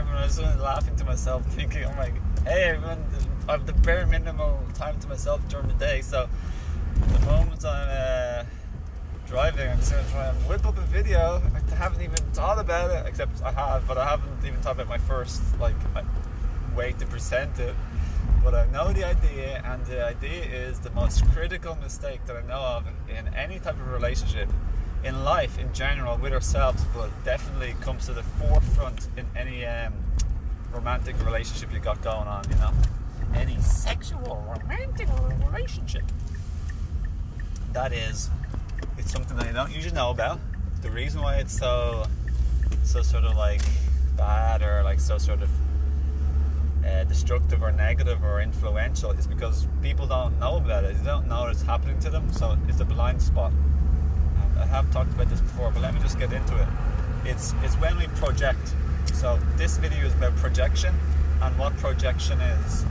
everyone. I was laughing to myself, thinking, "Oh my, hey everyone, I have the bare minimal time to myself during the day." So the moment I'm driving, I'm just going to try and whip up a video. I haven't even thought about it, except I have, but I haven't even thought about my first way to present it. But I know the idea, and the idea is the most critical mistake that I know of in any type of relationship, in life in general, with ourselves, but definitely comes to the forefront in any romantic relationship you got going on, you know? Any sexual romantic relationship. That is, it's something that I don't usually know about. The reason why it's so sort of like bad, or like so sort of destructive or negative or influential, is because people don't know about it. They don't know it's happening to them, so it's a blind spot. And I have talked about this before, but let me just get into it. It's when we project. So this video is about projection and what projection is.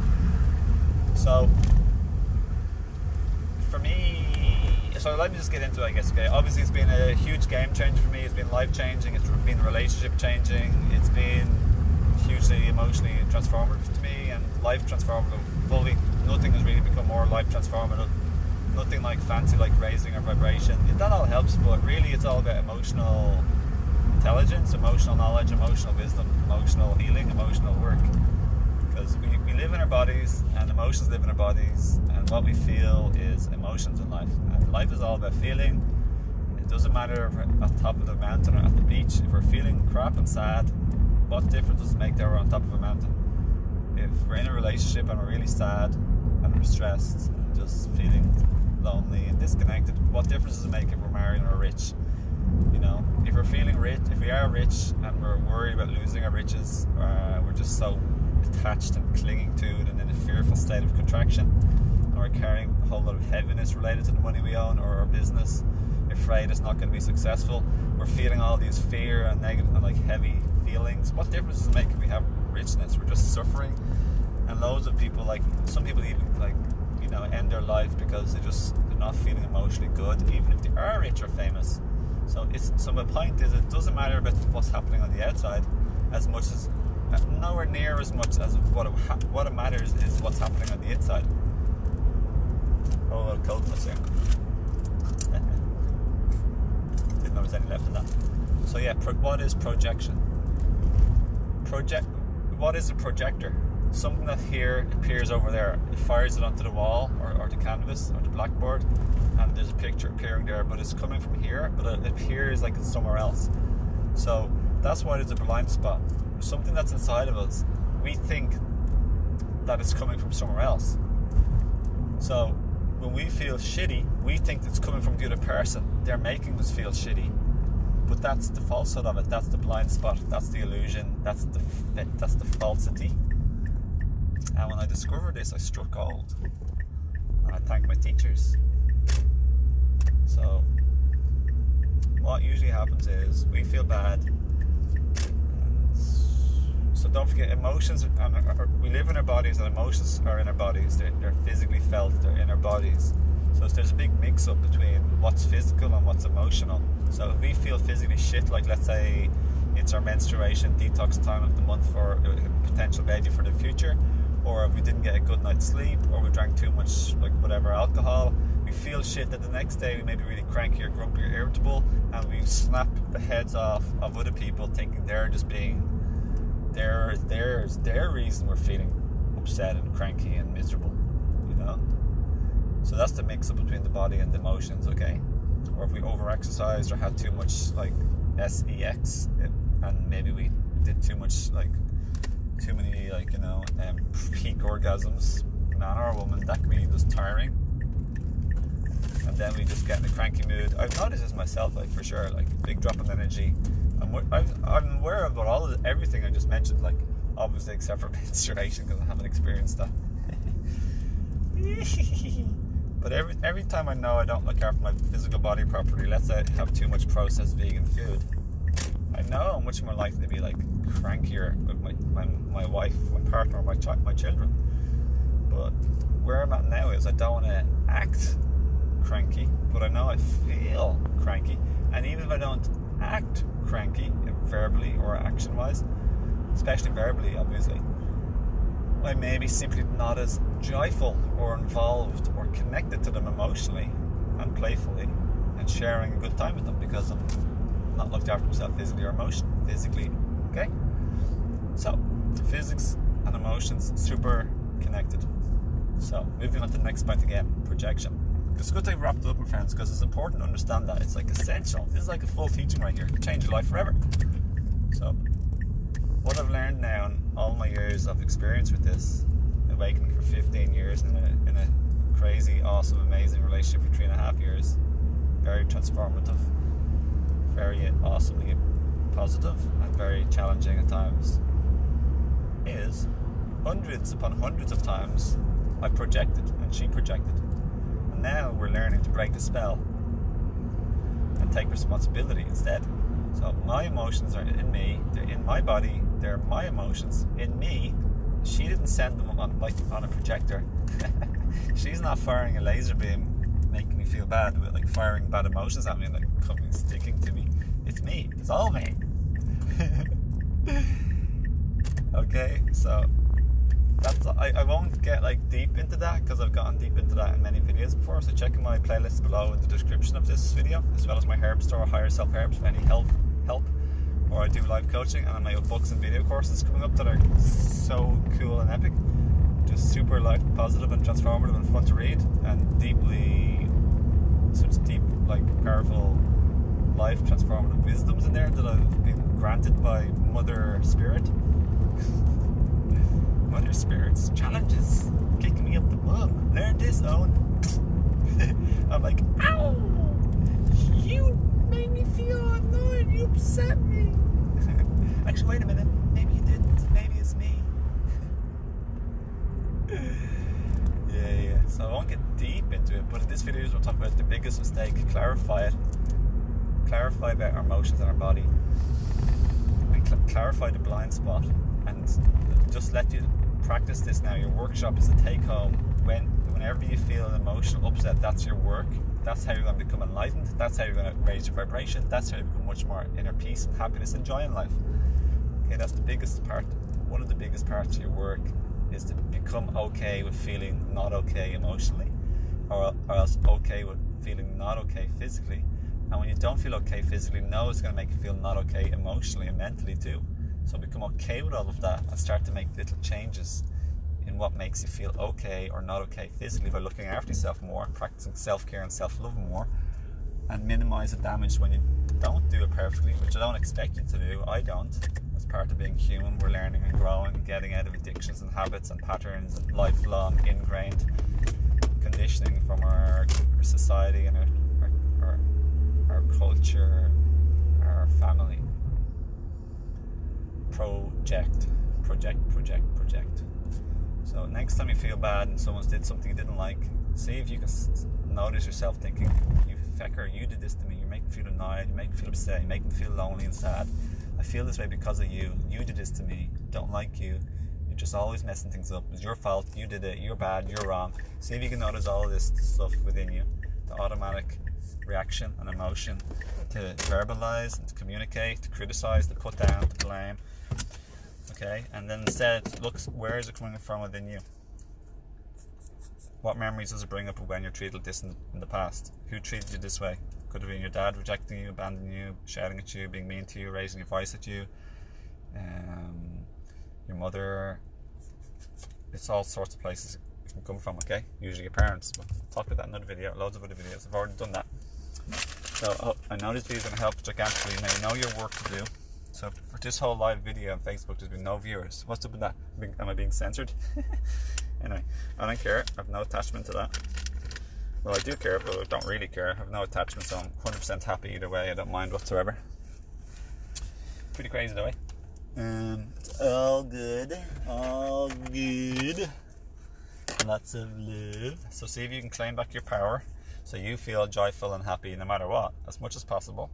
So for me, so let me just get into it, I guess. Okay, obviously it's been a huge game changer for me. It's been life changing. It's been relationship changing. It's been hugely emotionally transformative to me, and life transformative fully. Nothing has really become more life transformative. Nothing like fancy, like raising our vibration. That all helps, but really it's all about emotional intelligence, emotional knowledge, emotional wisdom, emotional healing, emotional work. Because we live in our bodies, and emotions live in our bodies, and what we feel is emotions in life. And life is all about feeling. It doesn't matter if we're at the top of the mountain or at the beach. If we're feeling crap and sad, what difference does it make that we're on top of a mountain? If we're in a relationship and we're really sad and we're stressed and just feeling lonely and disconnected, what difference does it make if we're married or rich? You know, if we're feeling rich, if we are rich and we're worried about losing our riches, we're just so attached and clinging to it and in a fearful state of contraction, and we're carrying a whole lot of heaviness related to the money we own or our business, afraid it's not going to be successful. We're feeling all these fear and negative and like heavy feelings. What difference does it make if we have richness? We're just suffering. And loads of people, like some people even like, you know, end their life because they're not feeling emotionally good, even if they are rich or famous. So my point is, it doesn't matter about what's happening on the outside as much as, nowhere near as much as what it matters is what's happening on the inside. Oh, a lot of coldness here. Didn't know there was any left of that. So yeah, what is projection? What is a projector? Something that here appears over there. It fires it onto the wall or the canvas or the blackboard, and there's a picture appearing there, but it's coming from here, but it appears like it's somewhere else. So that's why there's a blind spot. Something that's inside of us, we think that it's coming from somewhere else. So when we feel shitty, we think it's coming from the other person. They're making us feel shitty. But that's the falsehood of it. That's the blind spot. That's the illusion. That's the falsity. And when I discovered this, I struck gold. And I thank my teachers. So what usually happens is we feel bad. So don't forget, emotions, we live in our bodies, and emotions are in our bodies. They're physically felt, they're in our bodies. So there's a big mix-up between what's physical and what's emotional. So if we feel physically shit, like let's say it's our menstruation detox time of the month for a potential baby for the future, or if we didn't get a good night's sleep, or we drank too much, like whatever, alcohol, we feel shit that the next day we may be really cranky or grumpy or irritable, and we snap the heads off of other people thinking they're just being, their reason we're feeling upset and cranky and miserable, you know? So that's the mix-up between the body and the emotions, okay? Or if we over-exercised or had too much, like, sex, and maybe we did too much, like, too many, like, you know, peak orgasms, man or woman, that can be just tiring. And then we just get in a cranky mood. I've noticed this myself, like, for sure, like, big drop in energy. I'm aware of everything I just mentioned, like, obviously except for menstruation, because I haven't experienced that. But every time I know I don't look after my physical body properly, let's say I have too much processed vegan food, I know I'm much more likely to be like crankier with my wife, my partner, or my children. But where I'm at now is I don't want to act cranky, but I know I feel cranky. And even if I don't act cranky verbally or action wise, especially verbally, obviously, I may be simply not as joyful or involved or connected to them emotionally and playfully and sharing a good time with them because I'm not looked after myself physically or physically. Okay? So, physics and emotions, super connected. So, moving on to the next point again, projection. It's good to wrap it up, my friends, because it's important to understand that. It's like essential. This is like a full teaching right here. It'll change your life forever. So, what I've learned now in all my years of experience with this, awakening for 15 years in a crazy, awesome, amazing relationship for 3.5 years, very transformative, very awesomely positive, and very challenging at times, is hundreds upon hundreds of times I projected and she projected. And now we're learning to break the spell and take responsibility instead. So my emotions are in me, they're in my body, they're my emotions in me. She didn't send them on a projector. She's not firing a laser beam making me feel bad, with like firing bad emotions at me and like coming sticking to me. It's me. It's all me. Okay, so that's I won't get like deep into that because I've gotten deep into that in many videos before. So check my playlist below in the description of this video, as well as my herb store, Higher Self Herbs, for any help. Or I do live coaching, and my books and video courses coming up that are so cool and epic, just super like positive and transformative and fun to read, and deeply such deep, like powerful life transformative wisdoms in there that I've been granted by Mother Spirit. Mother Spirit's challenges, kicking me up the bum. Learn this, Owen. I'm like, ow! You made me feel annoyed. You upset me. Actually, wait a minute. Maybe you didn't. Maybe it's me. Yeah. So I won't get deep into it, but in this video, we'll talk about the biggest mistake. Clarify it. Clarify about our emotions and our body. And clarify the blind spot. And just let you practice this now. Your workshop is a take-home. Whenever you feel an emotional upset, that's your work. That's how you're going to become enlightened. That's how you're going to raise your vibration. That's how you become much more inner peace and happiness and joy in life. Okay, that's the biggest part. One of the biggest parts of your work is to become okay with feeling not okay emotionally, or else okay with feeling not okay physically. And when you don't feel okay physically, know it's going to make you feel not okay emotionally and mentally too. So become okay with all of that and start to make little changes in what makes you feel okay or not okay physically by looking after yourself more, practicing self-care and self-love more, and minimize the damage when you don't do it perfectly, which I don't expect you to do. I don't. As part of being human, we're learning and growing and getting out of addictions and habits and patterns and lifelong ingrained conditioning from our society and our culture, our family. Project. So next time you feel bad and someone's did something you didn't like, see if you can notice yourself thinking, you fecker, you did this to me, you make me feel annoyed, you make me feel upset, you make me feel lonely and sad. I feel this way because of you did this to me, don't like you, you're just always messing things up, it's your fault, you did it, you're bad, you're wrong. See if you can notice all of this stuff within you, the automatic reaction and emotion to verbalize and to communicate, to criticize, to put down, to blame. Okay, and then instead, look, where is it coming from within you? What memories does it bring up of when you're treated like this in the past? Who treated you this way? Could have been your dad rejecting you, abandoning you, shouting at you, being mean to you, raising your voice at you, your mother. It's all sorts of places it can come from, okay? Usually your parents. But I'll talk about that in another video, loads of other videos. I've already done that. So I know this video is going to help gigantically. Now you know your work to do. So for this whole live video on Facebook, there's been no viewers. What's up with that? Am I being censored? Anyway, I don't care. I have no attachment to that. Well, I do care, but I don't really care. I have no attachment, so I'm 100% happy either way. I don't mind whatsoever. Pretty crazy though, eh? It's all good. All good. Lots of love. So see if you can claim back your power so you feel joyful and happy no matter what, as much as possible.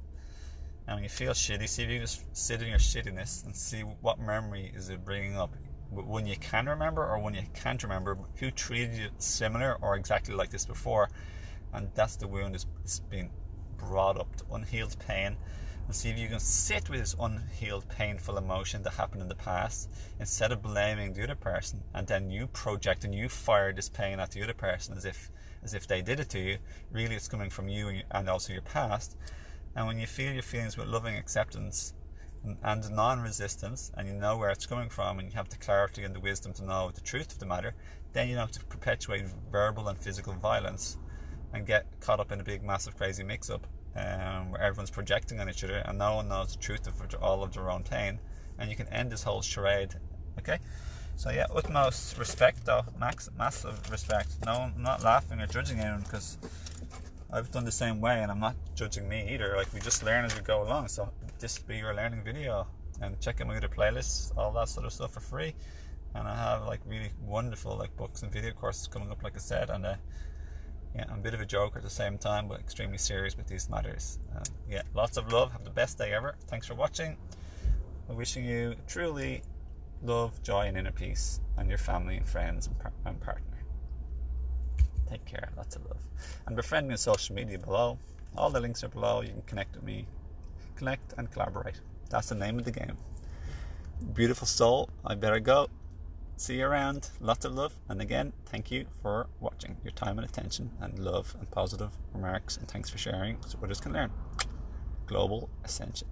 And when you feel shitty, see if you just sit in your shittiness and see what memory is it bringing up. When you can remember or when you can't remember, who treated you similar or exactly like this before. And that's the wound that's been brought up, to unhealed pain and see if you can sit with this unhealed, painful emotion that happened in the past, instead of blaming the other person, and then you project and you fire this pain at the other person as if they did it to you. Really, it's coming from you and also your past. And when you feel your feelings with loving acceptance and non-resistance, and you know where it's coming from, and you have the clarity and the wisdom to know the truth of the matter, then you don't have to perpetuate verbal and physical violence and get caught up in a big, massive, crazy mix-up where everyone's projecting on each other and no one knows the truth of all of their own pain, and you can end this whole charade. Okay, so yeah, utmost respect though, massive respect. No, I'm not laughing or judging anyone, because I've done the same way, and I'm not judging me either. Like, we just learn as we go along. So this will be your learning video, and check out my other playlists, all that sort of stuff for free. And I have like really wonderful like books and video courses coming up, like I said. And yeah, I'm a bit of a joker at the same time, but extremely serious with these matters. Yeah, lots of love. Have the best day ever. Thanks for watching. I'm wishing you truly love, joy, and inner peace, and your family and friends and partner. Take care. Lots of love. And befriend me on social media below. All the links are below. You can connect with me. Connect and collaborate. That's the name of the game. Beautiful soul. I better go. See you around. Lots of love. And again, thank you for watching. Your time and attention and love and positive remarks. And thanks for sharing so others can learn. Global Ascension.